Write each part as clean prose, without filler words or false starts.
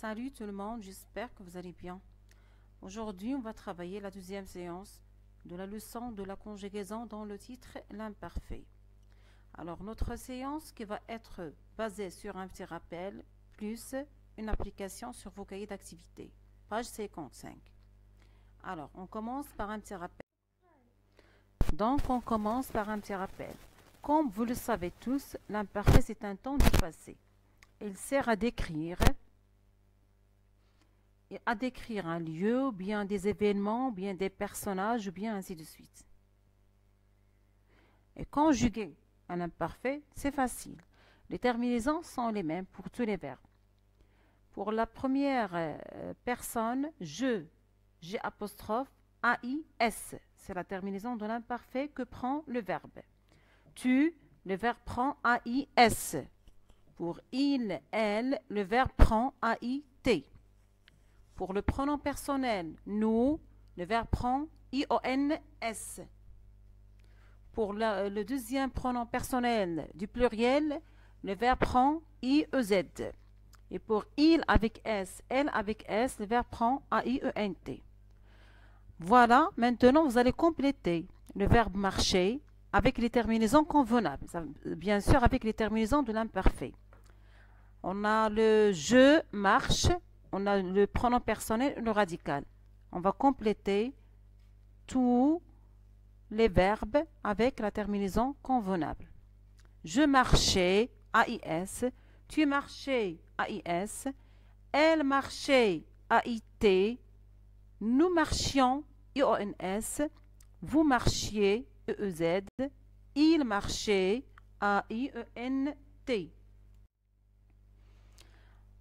Salut tout le monde, j'espère que vous allez bien. Aujourd'hui, on va travailler la deuxième séance de la leçon de la conjugaison dans le titre l'imparfait. Alors, notre séance qui va être basée sur un petit rappel plus une application sur vos cahiers d'activité. Page 55. Alors, on commence par un petit rappel. Comme vous le savez tous, l'imparfait c'est un temps du passé. Il sert à décrire un lieu, ou bien des événements, ou bien des personnages, ou bien ainsi de suite. Et conjuguer un imparfait, c'est facile. Les terminaisons sont les mêmes pour tous les verbes. Pour la première personne, je, G apostrophe, AIS, c'est la terminaison de l'imparfait que prend le verbe. Tu, le verbe prend AIS. Pour il, elle, le verbe prend AIT. Pour le pronom personnel, nous, le verbe prend IONS. Pour le deuxième pronom personnel du pluriel, le verbe prend IEZ. Et pour il avec S, elle avec S, le verbe prend AIENT. Voilà, maintenant vous allez compléter le verbe marcher avec les terminaisons convenables, bien sûr avec les terminaisons de l'imparfait. On a le je marche, on a le pronom personnel et le radical. On va compléter tous les verbes avec la terminaison convenable. Je marchais, AIS, tu marchais, AIS, elle marchait, AIT, nous marchions, IONS, vous marchiez, EEZ, il marchait, AIENT.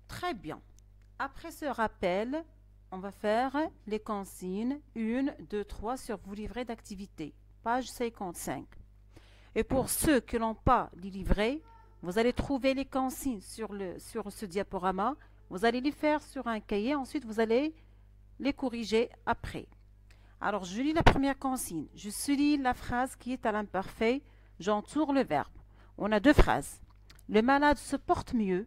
Très bien. Après ce rappel, on va faire les consignes 1, 2, 3 sur vos livrets d'activité, page 55. Et pour ceux qui n'ont pas les livrets, vous allez trouver les consignes sur ce diaporama. Vous allez les faire sur un cahier, ensuite vous allez les corriger après. Alors, je lis la première consigne. Je souligne la phrase qui est à l'imparfait. J'entoure le verbe. On a deux phrases. Le malade se porte mieux.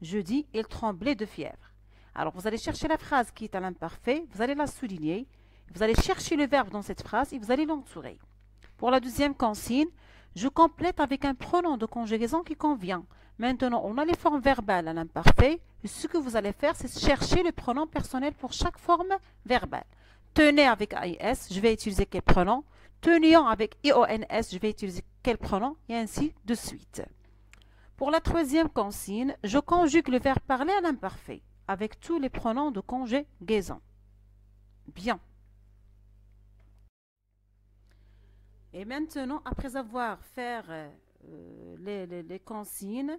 Jeudi, il tremblait de fièvre. Alors, vous allez chercher la phrase qui est à l'imparfait. Vous allez la souligner. Vous allez chercher le verbe dans cette phrase et vous allez l'entourer. Pour la deuxième consigne, je complète avec un pronom de conjugaison qui convient. Maintenant, on a les formes verbales à l'imparfait. Ce que vous allez faire, c'est chercher le pronom personnel pour chaque forme verbale. Tenez avec AIS, je vais utiliser quel pronom. Tenions avec IONS, je vais utiliser quel pronom, et ainsi de suite. Pour la troisième consigne, je conjugue le verbe parler à l'imparfait avec tous les pronoms de conjugaison. Bien. Et maintenant, après avoir fait les consignes,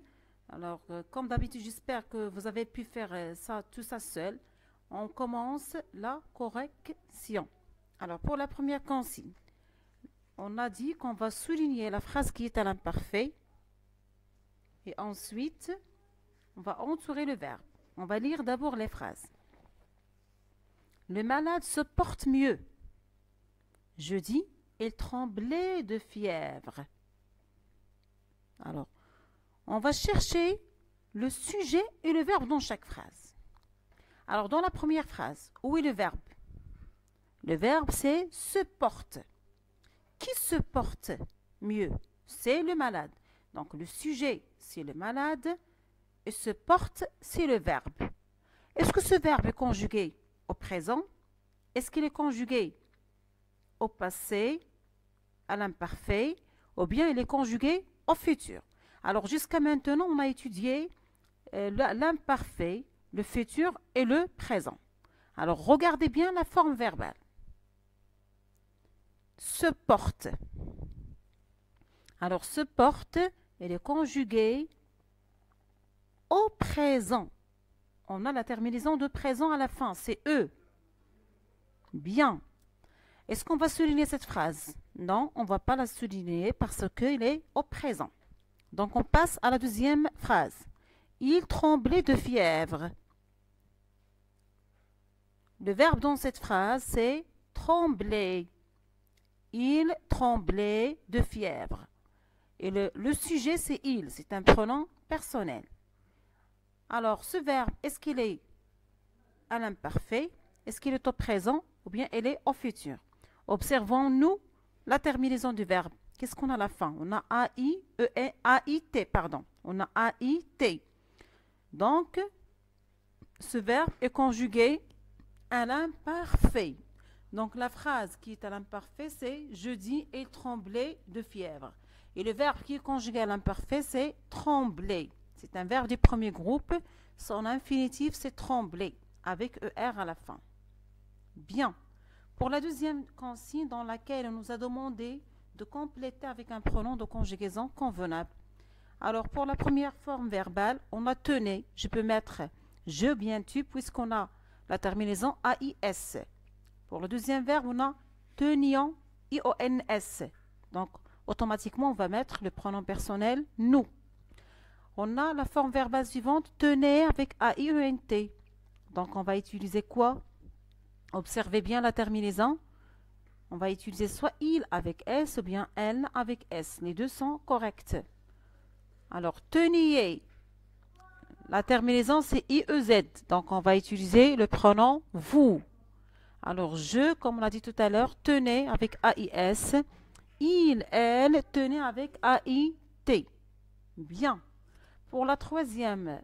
alors comme d'habitude, j'espère que vous avez pu faire tout ça seul. On commence la correction. Alors, pour la première consigne, on a dit qu'on va souligner la phrase qui est à l'imparfait. Et ensuite, on va entourer le verbe. On va lire d'abord les phrases. Le malade se porte mieux. Jeudi, il tremblait de fièvre. Alors, on va chercher le sujet et le verbe dans chaque phrase. Alors, dans la première phrase, où est le verbe? Le verbe, c'est se porte. Qui se porte mieux? C'est le malade. Donc, le sujet, c'est le malade. Et se porte, c'est le verbe. Est-ce que ce verbe est conjugué au présent? Est-ce qu'il est conjugué au passé, à l'imparfait, ou bien il est conjugué au futur? Alors, jusqu'à maintenant, on a étudié l'imparfait, le futur et le présent. Alors, regardez bien la forme verbale. Se porte. Alors, se porte, elle est conjuguée au présent. On a la terminaison de présent à la fin, c'est E. Bien. Est-ce qu'on va souligner cette phrase? Non, on ne va pas la souligner parce qu'il est au présent. Donc, on passe à la deuxième phrase. Il tremblait de fièvre. Le verbe dans cette phrase, c'est trembler. Il tremblait de fièvre. Et le sujet, c'est il. C'est un pronom personnel. Alors, ce verbe, est-ce qu'il est à l'imparfait. Est-ce qu'il est au présent ou bien elle est au futur? Observons-nous la terminaison du verbe. Qu'est-ce qu'on a à la fin? On a A-I-T, pardon. On a A-I-T. Donc, ce verbe est conjugué à l'imparfait. Donc, la phrase qui est à l'imparfait, c'est « jeudi et tremblait de fièvre ». Et le verbe qui est conjugué à l'imparfait, c'est « trembler ». C'est un verbe du premier groupe. Son infinitif, c'est « trembler » avec ER à la fin. Bien. Pour la deuxième consigne dans laquelle on nous a demandé de compléter avec un pronom de conjugaison convenable. Alors, pour la première forme verbale, on a tenez. Je peux mettre je, bien tu, puisqu'on a la terminaison AIS. Pour le deuxième verbe, on a tenions, IONS. Donc, automatiquement, on va mettre le pronom personnel nous. On a la forme verbale suivante, tenez avec AIENT. Donc, on va utiliser quoi? Observez bien la terminaison. On va utiliser soit il avec S ou bien elle avec S. Les deux sont corrects. Alors, teniez. La terminaison, c'est IEZ. Donc, on va utiliser le pronom vous. Alors, je, comme on l'a dit tout à l'heure, tenez avec AIS. Il, elle, tenez avec AIT. Bien. Pour la troisième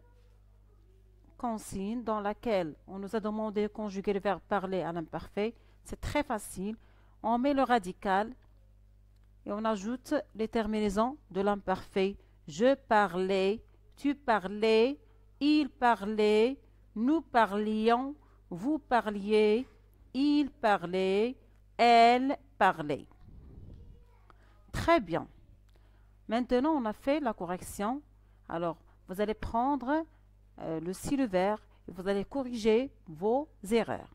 consigne dans laquelle on nous a demandé de conjuguer le verbe parler à l'imparfait, c'est très facile. On met le radical et on ajoute les terminaisons de l'imparfait. Je parlais, tu parlais, il parlait, nous parlions, vous parliez, il parlait, elle parlait. Très bien. Maintenant, on a fait la correction. Alors, vous allez prendre le si-le-ver et vous allez corriger vos erreurs.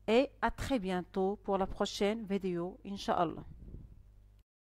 Et à très bientôt pour la prochaine vidéo, Inch'Allah.